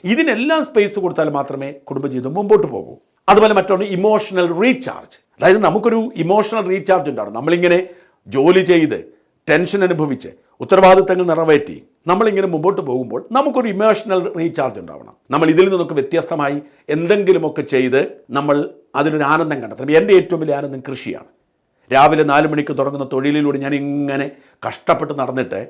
ഇതിനെല്ലാം സ്പേസ് കൊടുത്താൽ മാത്രമേ കുടുംബജീവിതം മുമ്പോട്ട് പോകൂ. അതുപോലെ മറ്റൊന്ന് ഇമോഷണൽ റീചാർജ്. അതായത് നമുക്കൊരു ഇമോഷണൽ റീചാർജ് ഉണ്ടാവണം. നമ്മളിങ്ങനെ ജോലി ചെയ്ത് ടെൻഷൻ അനുഭവിച്ച് ഉത്തരവാദിത്തങ്ങൾ നിറവേറ്റി നമ്മളിങ്ങനെ മുമ്പോട്ട് പോകുമ്പോൾ നമുക്കൊരു ഇമോഷണൽ റീചാർജ് ഉണ്ടാവണം. നമ്മൾ ഇതിൽ നിന്നൊക്കെ വ്യത്യസ്തമായി എന്തെങ്കിലുമൊക്കെ ചെയ്ത് നമ്മൾ അതിനൊരു ആനന്ദം കണ്ടെത്തണം. എൻ്റെ ഏറ്റവും വലിയ ആനന്ദം കൃഷിയാണ്. രാവിലെ 4 മണിക്ക് തുടങ്ങുന്ന തൊഴിലിലൂടെ ഞാൻ ഇങ്ങനെ കഷ്ടപ്പെട്ട് നടന്നിട്ട്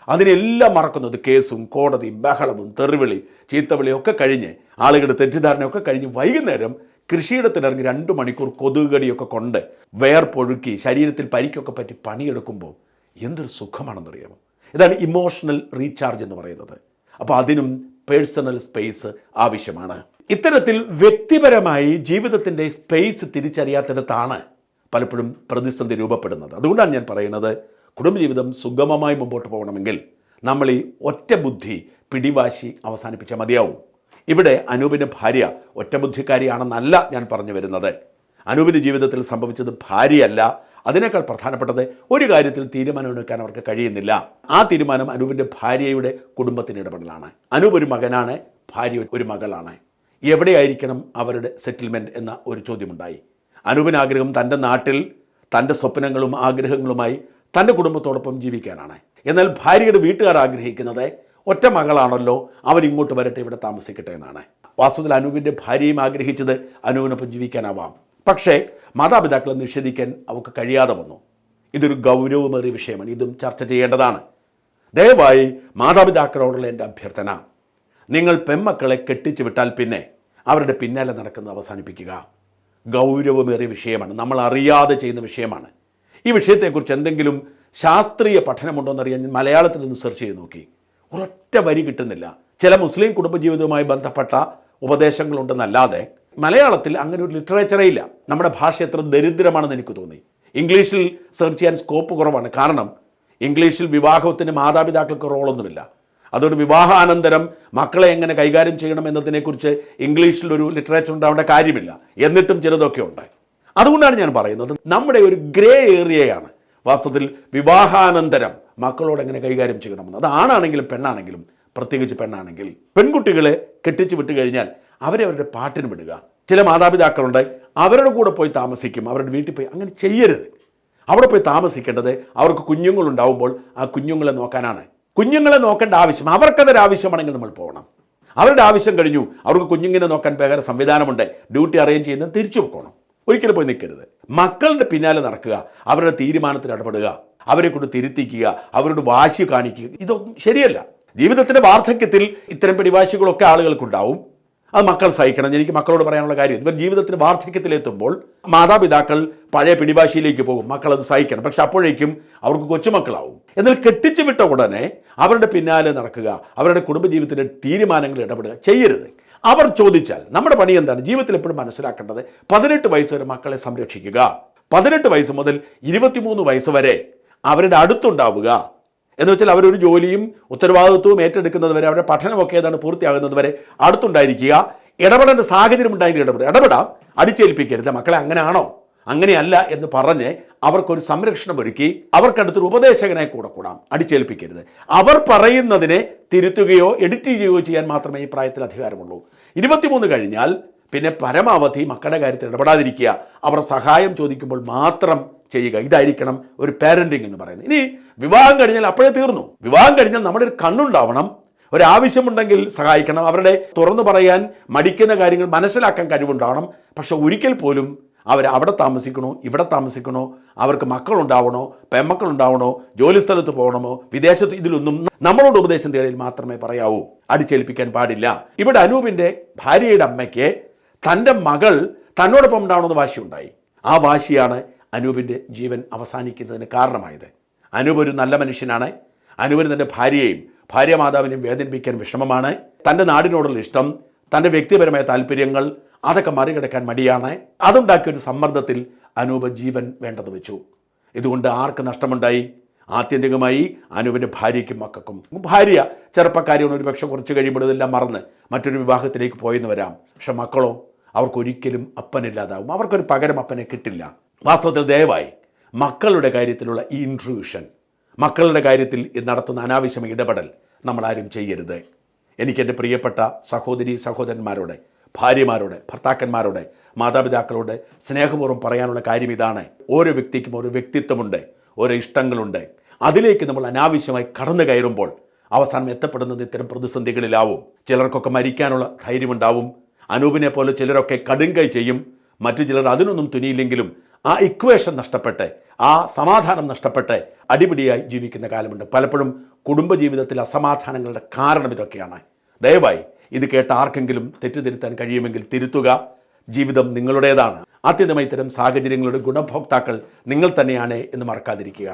അതിനെല്ലാം മറക്കുന്നത് കേസും കോടതിയും ബഹളവും തെറിവിളി ചീത്തവിളിയും ഒക്കെ കഴിഞ്ഞ് ആളുകളുടെ തെറ്റിദ്ധാരണയൊക്കെ കഴിഞ്ഞ് വൈകുന്നേരം കൃഷിയിടത്തിലിറങ്ങി 2 മണിക്കൂർ കൊതുകടിയൊക്കെ കൊണ്ട് വേർപ്പൊഴുക്കി ശരീരത്തിൽ പരിക്കൊക്കെ പറ്റി പണിയെടുക്കുമ്പോൾ എന്തൊരു സുഖമാണെന്നറിയാമോ? ഇതാണ് ഇമോഷണൽ റീചാർജ് എന്ന് പറയുന്നത്. അപ്പോൾ അതിനും പേഴ്സണൽ സ്പേസ് ആവശ്യമാണ്. ഇത്തരത്തിൽ വ്യക്തിപരമായി ജീവിതത്തിൻ്റെ സ്പേസ് തിരിച്ചറിയാത്തിടത്താണ് പലപ്പോഴും പ്രതിസന്ധി രൂപപ്പെടുന്നത്. അതുകൊണ്ടാണ് ഞാൻ പറയുന്നത്, കുടുംബജീവിതം സുഗമമായി മുമ്പോട്ട് പോകണമെങ്കിൽ നമ്മൾ ഈ ഒറ്റ ബുദ്ധി പിടിവാശി അവസാനിപ്പിച്ചാൽ മതിയാവും. ഇവിടെ അനൂപിൻ്റെ ഭാര്യ ഒറ്റബുദ്ധിക്കാരിയാണെന്നല്ല ഞാൻ പറഞ്ഞു വരുന്നത്. അനൂപിൻ്റെ ജീവിതത്തിൽ സംഭവിച്ചത് ഭാര്യയല്ല, അതിനേക്കാൾ പ്രധാനപ്പെട്ടത് ഒരു കാര്യത്തിൽ തീരുമാനമെടുക്കാൻ അവർക്ക് കഴിയുന്നില്ല. ആ തീരുമാനം അനൂപിൻ്റെ ഭാര്യയുടെ കുടുംബത്തിന് ഇടപെടലാണ്. അനൂപ് ഒരു മകനാണ്, ഭാര്യ ഒരു മകളാണ്. എവിടെയായിരിക്കണം അവരുടെ സെറ്റിൽമെൻറ്റ് എന്ന ഒരു ചോദ്യമുണ്ടായി. അനൂപിന് ആഗ്രഹം തൻ്റെ നാട്ടിൽ തൻ്റെ സ്വപ്നങ്ങളും ആഗ്രഹങ്ങളുമായി തൻ്റെ കുടുംബത്തോടൊപ്പം ജീവിക്കാനാണ്. എന്നാൽ ഭാര്യയുടെ വീട്ടുകാർ ആഗ്രഹിക്കുന്നത് ഒറ്റ മകളാണല്ലോ, അവരിങ്ങോട്ട് വരട്ടെ, ഇവിടെ താമസിക്കട്ടെ എന്നാണ്. വാസ്തവത്തിൽ അനൂപിൻ്റെ ഭാര്യയും ആഗ്രഹിച്ചത് അനൂപിനൊപ്പം ജീവിക്കാനാവാം. പക്ഷേ മാതാപിതാക്കളെ നിഷേധിക്കാൻ അവർക്ക് കഴിയാതെ വന്നു. ഇതൊരു ഗൗരവമേറിയ വിഷയമാണ്, ഇതും ചർച്ച ചെയ്യേണ്ടതാണ്. ദയവായി മാതാപിതാക്കളോടുള്ള എൻ്റെ അഭ്യർത്ഥന, നിങ്ങൾ പെൺമക്കളെ കെട്ടിച്ചു വിട്ടാൽ പിന്നെ അവരുടെ പിന്നാലെ നടക്കുന്നത് അവസാനിപ്പിക്കുക. ഗൗരവമേറിയ വിഷയമാണ്, നമ്മൾ അറിയാതെ ചെയ്യുന്ന വിഷയമാണ്. ഈ വിഷയത്തെക്കുറിച്ച് എന്തെങ്കിലും ശാസ്ത്രീയ പഠനമുണ്ടോയെന്നറിയാൻ ഞാൻ മലയാളത്തിൽ നിന്ന് സെർച്ച് ചെയ്ത് നോക്കി. ഒരൊറ്റ വരി കിട്ടുന്നില്ല. ചില മുസ്ലിം കുടുംബജീവിതവുമായി ബന്ധപ്പെട്ട ഉപദേശങ്ങളുണ്ടെന്നല്ലാതെ മലയാളത്തിൽ അങ്ങനെ ഒരു ലിറ്ററേച്ചറേ ഇല്ല. നമ്മുടെ ഭാഷ എത്ര ദരിദ്രമാണെന്ന് എനിക്ക് തോന്നി. ഇംഗ്ലീഷിൽ സെർച്ച് ചെയ്യാൻ സ്കോപ്പ് കുറവാണ്. കാരണം ഇംഗ്ലീഷിൽ വിവാഹത്തിന് മാതാപിതാക്കൾക്ക് റോളൊന്നുമില്ല. അതുകൊണ്ട് വിവാഹാനന്തരം മക്കളെ എങ്ങനെ കൈകാര്യം ചെയ്യണം എന്നതിനെക്കുറിച്ച് ഇംഗ്ലീഷിലൊരു ലിറ്ററേച്ചർ ഉണ്ടാവേണ്ട കാര്യമില്ല. എന്നിട്ടും ചിലതൊക്കെ ഉണ്ട്. അതുകൊണ്ടാണ് ഞാൻ പറയുന്നത്, നമ്മുടെ ഒരു ഗ്രേ ഏരിയയാണ് വാസ്തവത്തിൽ വിവാഹാനന്തരം മക്കളോട് എങ്ങനെ കൈകാര്യം ചെയ്യണമെന്ന്. അത് ആണാണെങ്കിലും പെണ്ണാണെങ്കിലും, പ്രത്യേകിച്ച് പെണ്ണാണെങ്കിൽ. പെൺകുട്ടികളെ കെട്ടിച്ച് വിട്ട് കഴിഞ്ഞാൽ അവരെ അവരുടെ പാട്ടിന് വിടുക. ചില മാതാപിതാക്കളുണ്ട്, അവരുടെ കൂടെ പോയി താമസിക്കും, അവരുടെ വീട്ടിൽ പോയി. അങ്ങനെ ചെയ്യരുത്. അവിടെ പോയി താമസിക്കേണ്ടത് അവർക്ക് കുഞ്ഞുങ്ങളുണ്ടാവുമ്പോൾ ആ കുഞ്ഞുങ്ങളെ നോക്കാനാണ്. കുഞ്ഞുങ്ങളെ നോക്കേണ്ട ആവശ്യം അവർക്കതൊരു ആവശ്യമാണെങ്കിൽ നമ്മൾ പോകണം. അവരുടെ ആവശ്യം കഴിഞ്ഞു, അവർക്ക് കുഞ്ഞുങ്ങളെ നോക്കാൻ വേറെ സംവിധാനമുണ്ട്, ഡ്യൂട്ടി അറേഞ്ച് ചെയ്യുന്നത് തിരിച്ചു പോകണം. ഒരിക്കലും പോയി നിൽക്കരുത്. മക്കളുടെ പിന്നാലെ നടക്കുക, അവരുടെ തീരുമാനത്തിൽ ഇടപെടുക, അവരെ കൊണ്ട് തിരുത്തിക്കുക, അവരോട് വാശി കാണിക്കുക, ഇതൊന്നും ശരിയല്ല. ജീവിതത്തിൻ്റെ വാർദ്ധക്യത്തിൽ ഇത്തരം പിടിവാശികളൊക്കെ ആളുകൾക്കുണ്ടാവും. അത് മക്കൾ സഹിക്കണം. എനിക്ക് മക്കളോട് പറയാനുള്ള കാര്യം, ഇവർ ജീവിതത്തിന് വാർദ്ധക്യത്തിലെത്തുമ്പോൾ മാതാപിതാക്കൾ പഴയ പിടിവാശിയിലേക്ക് പോകും, മക്കൾ അത് സഹിക്കണം. പക്ഷെ അപ്പോഴേക്കും അവർക്ക് കൊച്ചുമക്കളാവും. എന്നാൽ കെട്ടിച്ചു വിട്ട ഉടനെ അവരുടെ പിന്നാലെ നടക്കുക, അവരുടെ കുടുംബജീവിതത്തിൻ്റെ തീരുമാനങ്ങളിൽ ഇടപെടുക ചെയ്യരുത്. അവർ ചോദിച്ചാൽ നമ്മുടെ പണി എന്താണ്? ജീവിതത്തിൽ എപ്പോഴും മനസ്സിലാക്കേണ്ടത് 18 വയസ്സ് വരെ മക്കളെ സംരക്ഷിക്കുക, 18 വയസ്സ് മുതൽ 23 വയസ്സ് വരെ അവരുടെ അടുത്തുണ്ടാവുക. എന്ന് വെച്ചാൽ അവരൊരു ജോലിയും ഉത്തരവാദിത്വവും ഏറ്റെടുക്കുന്നത് വരെ, അവരുടെ പഠനമൊക്കെ ഏതാണ് പൂർത്തിയാകുന്നത് വരെ അടുത്തുണ്ടായിരിക്കുക. ഇടപെടേണ്ട സാഹചര്യം ഉണ്ടായെങ്കിൽ ഇടപെടാം, അടിച്ചേൽപ്പിക്കരുത്. മക്കളെ അങ്ങനെയാണോ അങ്ങനെയല്ല എന്ന് പറഞ്ഞ് അവർക്കൊരു സംരക്ഷണം ഒരുക്കി അവർക്കടുത്തൊരു ഉപദേശകനെ കൂടാം, അടിച്ചേൽപ്പിക്കരുത്. അവർ പറയുന്നതിനെ തിരുത്തുകയോ എഡിറ്റ് ചെയ്യുകയോ ചെയ്യാൻ മാത്രമേ ഈ പ്രായത്തിൽ അധികാരമുള്ളൂ. 23 കഴിഞ്ഞാൽ പിന്നെ പരമാവധി മക്കളുടെ കാര്യത്തിൽ ഇടപെടാതിരിക്കുക, അവർ സഹായം ചോദിക്കുമ്പോൾ മാത്രം ചെയ്യുക. ഇതായിരിക്കണം ഒരു പാരൻറ്റിങ് എന്ന് പറയുന്നത്. ഇനി വിവാഹം കഴിഞ്ഞാൽ അപ്പോഴേ തീർന്നു. വിവാഹം കഴിഞ്ഞാൽ നമ്മുടെ ഒരു കണ്ണുണ്ടാവണം, ഒരാവശ്യമുണ്ടെങ്കിൽ സഹായിക്കണം, അവരുടെ തുറന്നു പറയാൻ മടിക്കുന്ന കാര്യങ്ങൾ മനസ്സിലാക്കാൻ കഴിവുണ്ടാവണം. പക്ഷെ ഒരിക്കൽ പോലും അവർ അവിടെ താമസിക്കണോ ഇവിടെ താമസിക്കണോ, അവർക്ക് മക്കളുണ്ടാവണോ പെൺമക്കളുണ്ടാവണോ, ജോലി സ്ഥലത്ത് പോകണമോ വിദേശത്ത്, ഇതിലൊന്നും നമ്മളോട് ഉപദേശം തേടിയിൽ മാത്രമേ പറയാവൂ, അടിച്ചേൽപ്പിക്കാൻ പാടില്ല. ഇവിടെ അനൂപിൻ്റെ ഭാര്യയുടെ അമ്മയ്ക്ക് തൻ്റെ മകൾ തന്നോടൊപ്പം ഉണ്ടാവണമെന്ന് വാശിയുണ്ടായി. ആ വാശിയാണ് അനൂപിൻ്റെ ജീവൻ അവസാനിക്കുന്നതിന് കാരണമായത്. അനൂപ് ഒരു നല്ല മനുഷ്യനാണ്. അനൂപിന് തൻ്റെ ഭാര്യയെയും ഭാര്യ മാതാവിനെയും വേദനിപ്പിക്കാൻ വിഷമമാണ്. തൻ്റെ നാടിനോടുള്ള ഇഷ്ടം, തൻ്റെ വ്യക്തിപരമായ താല്പര്യങ്ങൾ, അതൊക്കെ മറികടക്കാൻ മടിയാണ്. അതുണ്ടാക്കിയൊരു സമ്മർദ്ദത്തിൽ അനൂപ് ജീവൻ വേണ്ടത് വെച്ചു. ഇതുകൊണ്ട് ആർക്ക് നഷ്ടമുണ്ടായി? ആത്യന്തികമായി അനൂപിൻ്റെ ഭാര്യയ്ക്കും മക്കൾക്കും. ഭാര്യ ചെറുപ്പക്കാരിയാണ്, ഒരു പക്ഷെ കുറച്ച് കഴിയുമ്പോൾ ഇതെല്ലാം മറന്ന് മറ്റൊരു വിവാഹത്തിലേക്ക് പോയെന്ന് വരാം. പക്ഷെ മക്കളോ, അവർക്കൊരിക്കലും അപ്പനില്ലാതാവും. അവർക്കൊരു പകരം അപ്പനെ കിട്ടില്ല. വാസ്തവത്തിൽ ദയവായി മക്കളുടെ കാര്യത്തിലുള്ള ഈ ഇൻട്രൂഷൻ, മക്കളുടെ കാര്യത്തിൽ നടത്തുന്ന അനാവശ്യമായ ഇടപെടൽ നമ്മളാരും ചെയ്യരുത്. എനിക്കെൻ്റെ പ്രിയപ്പെട്ട സഹോദരി സഹോദരന്മാരോട്, ഭാര്യമാരോട്, ഭർത്താക്കന്മാരോട്, മാതാപിതാക്കളോട് സ്നേഹപൂർവ്വം പറയാനുള്ള കാര്യം ഇതാണ്. ഓരോ വ്യക്തിക്കും ഓരോ വ്യക്തിത്വമുണ്ട്, ഓരോ ഇഷ്ടങ്ങളുണ്ട്. അതിലേക്ക് നമ്മൾ അനാവശ്യമായി കടന്നു കയറുമ്പോൾ അവസാനം എത്തപ്പെടുന്നത് ഇത്തരം പ്രതിസന്ധികളിലാവും. ചിലർക്കൊക്കെ മരിക്കാനുള്ള ധൈര്യമുണ്ടാവും. അനൂപിനെ പോലെ ചിലരൊക്കെ കടുങ്കൈ ചെയ്യും. മറ്റു ചിലർ അതിനൊന്നും തുനിയില്ലെങ്കിലും ആ ഇക്വേഷൻ നഷ്ടപ്പെട്ട്, ആ സമാധാനം നഷ്ടപ്പെട്ട് അടിപിടിയായി ജീവിക്കുന്ന കാലമുണ്ട്. പലപ്പോഴും കുടുംബജീവിതത്തിൽ അസമാധാനങ്ങളുടെ കാരണം ഇതൊക്കെയാണ്. ദയവായി ഇത് കേട്ട ആർക്കെങ്കിലും തെറ്റുതിരുത്താൻ കഴിയുമെങ്കിൽ തിരുത്തുക. ജീവിതം നിങ്ങളുടേതാണ്. ആത്യന്തികമായി ഇത്തരം സാഹചര്യങ്ങളുടെ ഗുണഭോക്താക്കൾ നിങ്ങൾ തന്നെയാണ് എന്ന് മറക്കാതിരിക്കുക.